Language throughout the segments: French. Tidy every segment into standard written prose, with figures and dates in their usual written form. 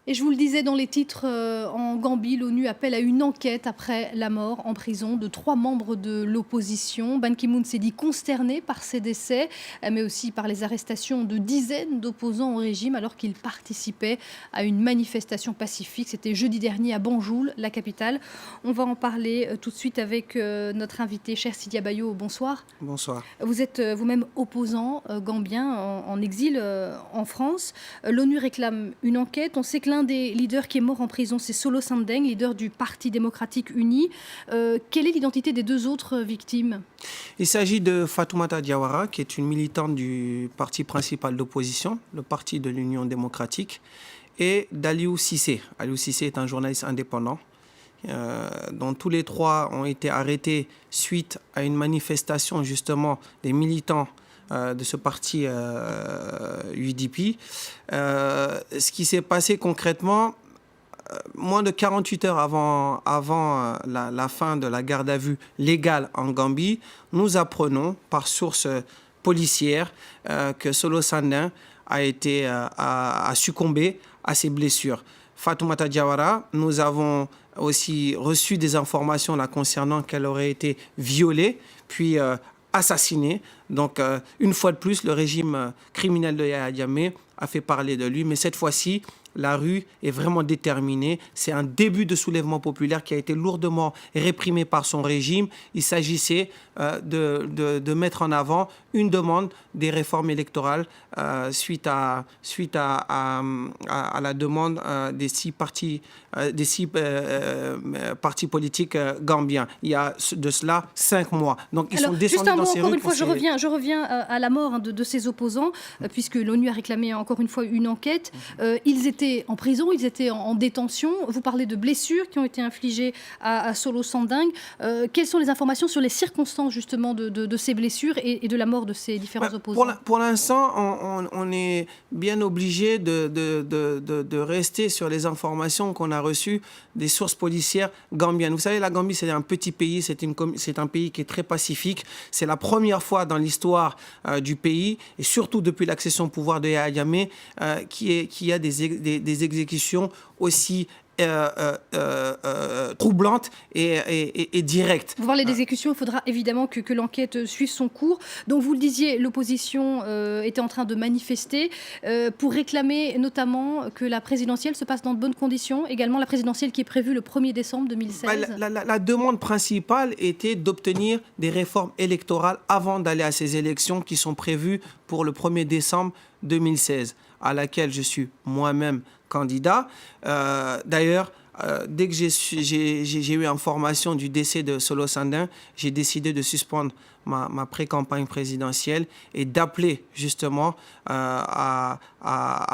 Et je vous le disais dans les titres, en Gambie, l'ONU appelle à une enquête après la mort en prison de 3 membres de l'opposition. Ban Ki-moon s'est dit consterné par ces décès, mais aussi par les arrestations de dizaines d'opposants au régime alors qu'ils participaient à une manifestation pacifique. C'était jeudi dernier à Banjul, la capitale. On va en parler tout de suite avec notre invité, cher Sidi Abayo. Bonsoir. Bonsoir. Vous êtes vous-même opposant gambien en exil en France. L'ONU réclame une enquête. On sait que l'un des leaders qui est mort en prison, c'est Solo Sandeng, leader du Parti démocratique uni. Quelle est l'identité des 2 autres victimes? Il s'agit de Fatoumata Diawara, qui est une militante du parti principal d'opposition, le Parti de l'Union démocratique, et d'Aliou Cissé. Aliou Cissé est un journaliste indépendant, dont tous les 3 ont été arrêtés suite à une manifestation justement des militants de ce parti UDP. Ce qui s'est passé concrètement, moins de 48 heures avant la fin de la garde à vue légale en Gambie, nous apprenons par source policière que Solo Sandeng a succombé à ses blessures. Fatoumata Diawara, nous avons aussi reçu des informations la concernant qu'elle aurait été violée, puis assassinée. Donc, une fois de plus, le régime criminel de Yahya Jammeh a fait parler de lui. Mais cette fois-ci, la rue est vraiment déterminée. C'est un début de soulèvement populaire qui a été lourdement réprimé par son régime. Il s'agissait de mettre en avant une demande des réformes électorales suite à la demande des 6 partis politiques gambiens. Il y a de cela 5 mois. Donc ils sont descendus dans ces rues. Encore une fois, je reviens à la mort de ces opposants, puisque l'ONU a réclamé encore une fois une enquête. Ils étaient en prison, ils étaient en détention. Vous parlez de blessures qui ont été infligées à Solo Sandeng. Quelles sont les informations sur les circonstances justement de ces blessures et de la mort de ces différents opposants? Pour l'instant, on est bien obligé de rester sur les informations qu'on a reçues des sources policières gambiennes. Vous savez, la Gambie, c'est un petit pays, c'est un pays qui est très pacifique. C'est la première fois dans l'histoire du pays, et surtout depuis l'accession au pouvoir de Yahya Jammeh, qu'il y a des exécutions aussi troublante et directe. Vous parlez d'exécution, il faudra évidemment que l'enquête suive son cours. Donc vous le disiez, l'opposition était en train de manifester pour réclamer notamment que la présidentielle se passe dans de bonnes conditions, également la présidentielle qui est prévue le 1er décembre 2016. La demande principale était d'obtenir des réformes électorales avant d'aller à ces élections qui sont prévues pour le 1er décembre 2016, à laquelle je suis moi-même candidat. D'ailleurs, dès que j'ai eu information du décès de Solo Sandeng, j'ai décidé de suspendre ma pré-campagne présidentielle et d'appeler justement à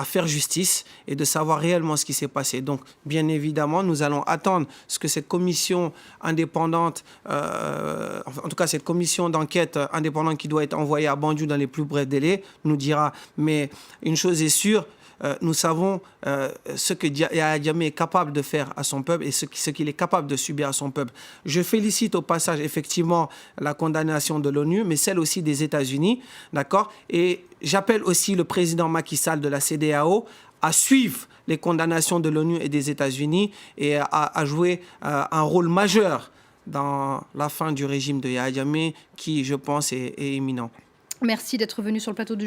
faire justice et de savoir réellement ce qui s'est passé. Donc, bien évidemment, nous allons attendre ce que cette commission indépendante, en tout cas cette commission d'enquête indépendante qui doit être envoyée à Banjul dans les plus brefs délais, nous dira. Mais une chose est sûre, nous savons ce que Yahya Jammeh est capable de faire à son peuple et ce qu'il est capable de subir à son peuple. Je félicite au passage effectivement la condamnation de l'ONU, mais celle aussi des États-Unis, d'accord? Et j'appelle aussi le président Macky Sall de la CEDEAO à suivre les condamnations de l'ONU et des États-Unis et à jouer un rôle majeur dans la fin du régime de Yahya Jammeh qui, je pense, est imminent. Merci d'être venu sur le plateau de